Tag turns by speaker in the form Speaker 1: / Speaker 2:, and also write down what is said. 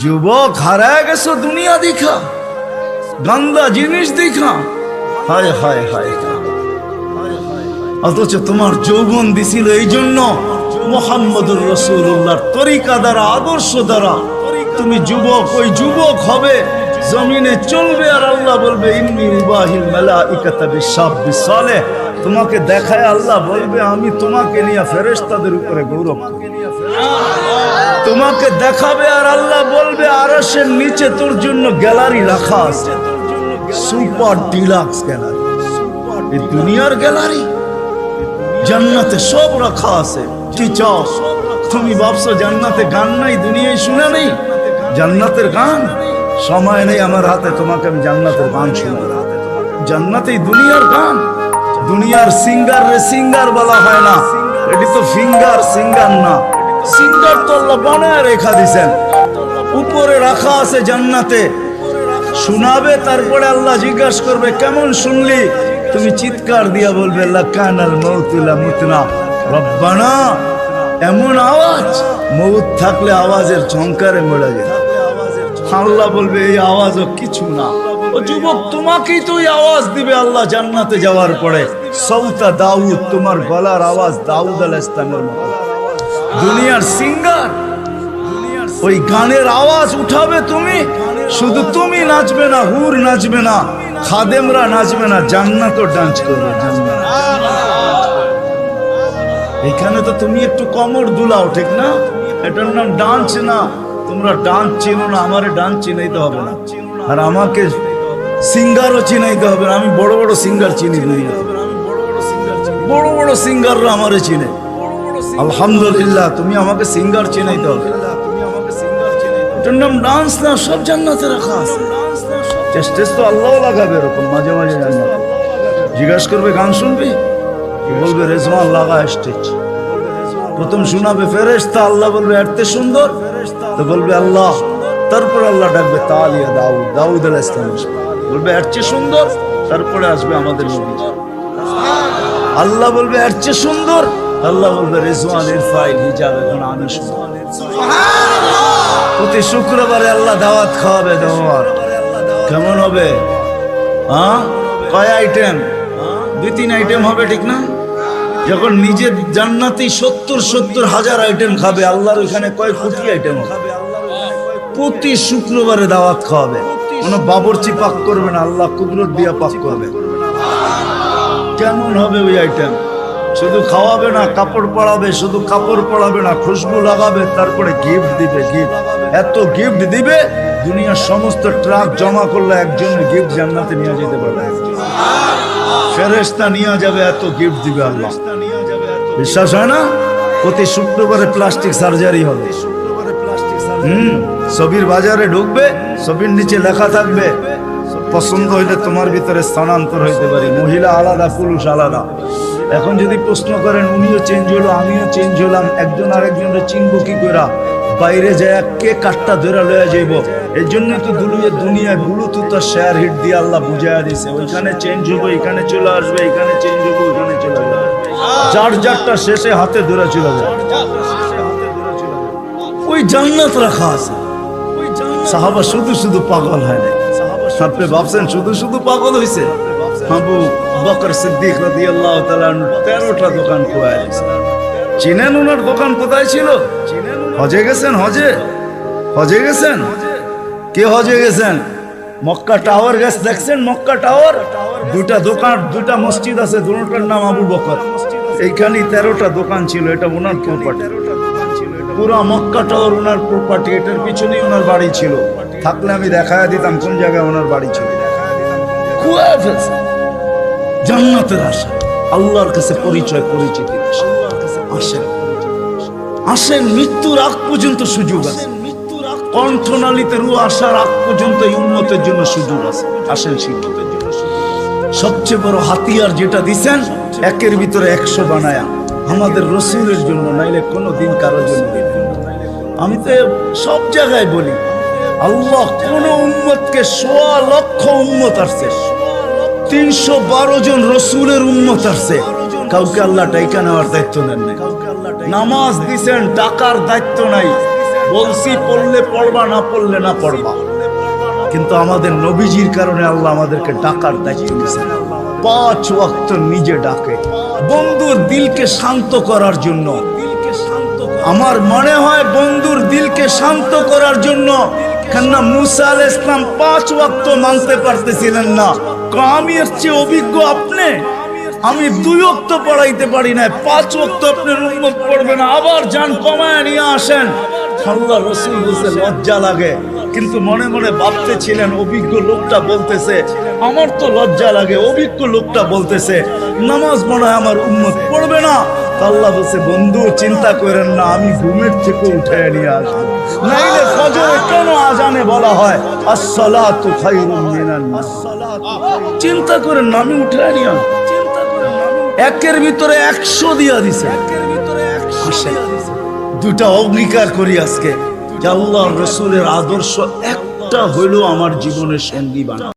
Speaker 1: যুবক হারায় গেছো দুনিয়া দেখা, গান্দা জিনিস দেখা, হায় হায় হায়। অথচ তোমার যৌবন দিছিল এই জন্য মুহাম্মদুর রাসূলুল্লাহর তরিকা দ্বারা, আদর্শ দ্বারা তুমি যুবক, ওই যুবক হবে, জমিনে চলবে, আর আল্লাহ বলবে ইন্নী উবাহিল মালাইকাতা বিশাব্বি সালেহ। তোমাকে দেখায় আল্লাহ বলবে আমি তোমাকে নিয়ে ফেরেশতাদের উপরে গৌরব করি। তোমাকে দেখাবে আর আল্লাহ বলবে আরশের নিচে তোর জন্য গ্যালারি রাখা আছে, সুপার ডিলাক্স গ্যালারি। এই দুনিয়ার গ্যালারি, জান্নাতে সব রাখা আছে। কি চাও তুমি? ভাবছো জান্নাতে গান নাই, দুনিয়ায় শুনে নেই জান্নাতের গান? সময় নেই আমার হাতে তোমাকে আমি জান্নাতের গান শোনাই। জান্নাতেই দুনিয়ার গান। দুনিয়ার সিঙ্গার রে সিঙ্গার বলা হয় না, এটি তো ফিঙ্গার, সিঙ্গার না। সিঙ্গার তো আল্লাহ বানায় রেখা দিছেন, উপরে রাখা আছে জান্নাতে। শোনাবে, তারপরে আল্লাহ জিজ্ঞাসা করবে কেমন শুনলি? তুমি চিৎকার দিয়া বলবে লাকানাল মাউতু লা মুতনা রব্বানা। এমন আওয়াজ, মউত থাকলে আওয়াজের ঝংকারে মরে যেত। আল্লাহ বলবে এই আওয়াজও কিছু না। ও যুবক, তোমাকেই তো আওয়াজ দিবে আল্লাহ জান্নাতে যাওয়ার পরে। সৌতা দাউদ, তোমার গলার আওয়াজ দাউদ আলাইহিস সালামের মতো। দুনিয়ার সিঙ্গার, ওই গানের আওয়াজ উঠাবে তুমি। শুধু তুমি নাচবে না, হুর নাচবে না, খাদেমরা নাচবে না, জান্নাতও ডান্স করবে। এখানে তো তুমি একটু কমর দুলাও, ঠিক না? এটার নাম ডান্স না। তোমরা ডান্স চিনো না, আমারে ডান্স চিনাইতে হবে না, আর আমাকে সিঙ্গারও চিনাইতে হবে না। আমি বড় বড় সিঙ্গার চিনি, বড় বড় সিঙ্গাররা আমারে চিনে। আলহামদুলিল্লাহ, তুমি আমাকে সিঙ্গার চিনাইতে হবে। এটার নাম ডান্স না, সব জান্নাতে রাখা আছে। স্টেজ তো আল্লাহ লাগাবে এরকম মাঝে মাঝে। জান্নাত জিজ্ঞাসা করবে গান শুনবি? বলবে রেজওয়ান লাগা স্টেজ। প্রথম শোনাবে ফেরেশতা, আল্লাহ বলবে এত সুন্দর, তো বলবে আল্লাহ। তারপর আল্লাহ ডাকবে তালিয়া দাউদ, দাউদ আলাইহিস সালাম বলবে এর চেয়ে সুন্দর। তারপরে আসবে আমাদের নবী, আল্লাহ বলবে এর চেয়ে সুন্দর। আল্লাহ বলবে রেজওয়ান ইরফাইল হিজাব, এখন আমি সুন্দর। প্রতি শুক্রবারে আল্লাহ দাওয়াত খাওয়াবে। দাওয়াত কেমন হবে? কয় আইটেম? 2-3 আইটেম হবে, ঠিক না? যখন নিজের জান্নাতি 70 হাজার আইটেম খাবে, আল্লাহর ওখানে কয় কোটি আইটেম হবে। প্রতি শুক্রবারে দাওয়াত খাওয়াবে। কোনো বাবরচি পাক করবে না, আল্লাহ কুদরত দিয়া পাক করবে। কেমন হবে ওই আইটেম? শুধু খাওয়াবে না, কাপড় পরাবে। শুধু কাপড় পরাবে না, খুশবু লাগাবে, তারপরে গিফট দিবে। গিফট এত গিফট দিবে, দুনিয়ার সমস্ত ট্রাক জমা করলে একজনের গিফট জান্নাতে নিয়ে যেতে পারবে। ফেরেশতা নিয়ে যাবে, এত গিফট দিবে আল্লাহ। বিশ্বাস হয় না? প্রতি শুক্রবারে প্লাস্টিক সার্জারি হবে। ছবির বাজারে ঢুকবে, ছবির নিচে লেখা থাকবে পছন্দ হইলে তোমার ভিতরে স্থানান্তর হইতে পারি। মহিলা আলাদা, পুরুষ আলাদা। এখন যদি প্রশ্ন করেন উনিও চেঞ্জ হলো, আমিও চেঞ্জ হলাম, একজন আরেকজনের চিনবো কি করে? বাইরে যায় কে কাঠটা ধরে লয়ে যাইব। এই জন্য তো দুনিয়ায় ব্লুটুথ আর শেয়ার হিট দিয়ে আল্লাহ বুঝাইয়া দিছে, ওইখানে চেঞ্জ হবো, এখানে চলে আসবে, এখানে চেঞ্জ হবো, ওইখানে চলে যাবে। যার যারটা শেষে হাতে ধরে চলে যায়। ওই জান্নাত রাখা আছে। সাহাবা শুধু শুধু পাগল হয় না। আপনি ভাবছেন শুধু শুধু পাগল হয়েছে? আবু বকর সিদ্দিক রাদিয়াল্লাহু তাআলা 13টা দোকান খোয়া দিয়েছে। চিনেন ওনার দোকান কোথায় ছিল? হজে গেছেন? হজে গেছেন? কে হজে গেছেন? মক্কা টাওয়ার গেছে, দেখছেন মক্কা টাওয়ার? 2টা দোকান, 2টা মসজিদ আছে, দুটোটার নাম আবু বকর। এইখানে 13টা দোকান ছিল। এটা ওনার প্রপার্টি, পুরো মক্কা টাওয়ার ওনার প্রপার্টি। এটার পিছনেই ওনার বাড়ি ছিল। থাকলে আমি দেখায় দিতাম কোন জায়গায় ওনার বাড়ি ছিল। জান্নাতের আশা, আল্লাহর কাছে পরিচয়, পরিচিতি। আসেন, মৃত্যুর আগ পর্যন্ত সুযোগ আছে। কণ্ঠনালীতে রূহ আসার আগ পর্যন্ত এই উম্মতের জন্য সুযোগ আছে। আসেন, শিক্ষিতের জন্য সবচেয়ে বড় হাতিয়ার যেটা দিছেন, 1-এর ভিতরে 100 বানায়া আমাদের রসুলের জন্য, নাইলে কোনো দিন কারোর জন্য। আমি তো সব জায়গায় বলি, আল্লাহ কোন উম্মতকে 1.25 লক্ষ উম্মত আসছে, 312 জন রসুলের উম্মত আসছে, কাউকে আল্লাহ টাইকা নেওয়ার দায়িত্ব নেন নাই। নামাজ দিছেন, টাকার দায়িত্ব নাই। বলছি পড়লে পড়বা, না পড়লে না পড়বা, কিন্তু আমাদের নবীজির কারণে আল্লাহ আমাদেরকে ডাকার দায়িত্ব দিয়েছেন। 5 ওয়াক্ত নিজে ডাকে বন্ধুর দিলকে শান্ত করার জন্য। আমার মনে হয় বন্ধুর দিলকে শান্ত করার জন্য, কেননা মুসা আলাইহিস সালাম 5 ওয়াক্ত মানতে পারতেছিলেন না। আমি এর চেয়ে অভিজ্ঞ আপনি, আমি 2 ওয়াক্ত পড়াইতে পারি না, 5 ওয়াক্ত আপনার উম্মত পড়বে না, আবার যান কমায় নিয়ে আসেন। আল্লাহ রাসূল বলতে লজ্জা লাগে, কিন্তু মনে মনে ভাবতেছিলেন অভিজ্ঞ লোকটা বলতেছে, আমার তো লজ্জা লাগে, অভিজ্ঞ লোকটা বলতেছে নামাজ মনে হয় আমার উম্মত পড়বে না। আল্লাহ বলছে, বন্ধু চিন্তা করেন না, আমি ঘুমের থেকে উঠে নিয়ে আসবো। নাইলে ফজরে কেন আজানে বলা হয় আসসালাতু খায়রুম মিনান নাওম? চিন্তা করেন না, আমি উঠে নিয়ে আসবো। একের ভিতরে 100 দিয়া দিছে। আসেন 2টা অঙ্গীকার করি আজকে যে আল্লাহর রাসূলের আদর্শ একটা হইলো আমার জীবনের সঙ্গী বানাবো।